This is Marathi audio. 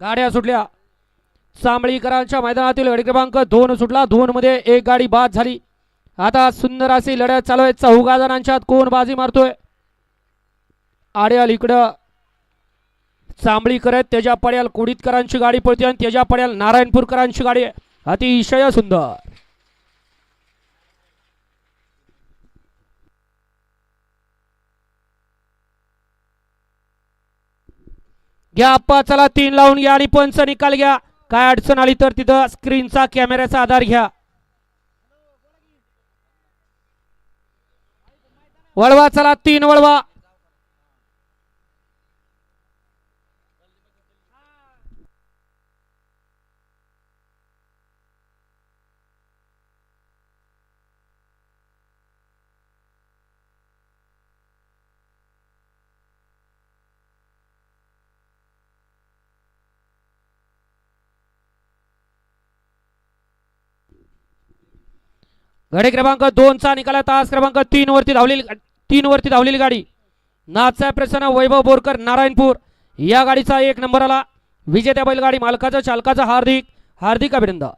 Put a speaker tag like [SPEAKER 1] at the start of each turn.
[SPEAKER 1] गाड्या सुटल्या. चांबळीकरांच्या मैदानातील गाडी क्रमांक 2 सुटला. 2 मध्ये एक गाडी बाद झाली. आता सुंदर अशी लढत चालू आहे. चौघा जणांच्यात कोण बाजी मारतोय. आड्याल इकडं चांबळी करत त्याच्या पड्याल कोडीतकरांची गाडी पळते आणि त्याच्या पड्याल नारायणपूरकरांची गाडी आहे. अतिशय सुंदर. घ्या आप्पा चला 3 लावून घ्या आणि पंच निकाल घ्या. काय अडचण आली तर तिथं स्क्रीनचा कॅमेऱ्याचा आधार घ्या. वळवा चला 3 वळवा. गाडी क्रमांक 2 चा निकाला. तास क्रमांक 3 वरती धावलेली गाडी नाथसाहेब प्रसन्न वैभव बोरकर नारायणपूर या गाडीचा 1 नंबर आला. विजेत्या बैलगाडी मालकाचं चालकाचं हार्दिक हार्दिक अभिनंदन.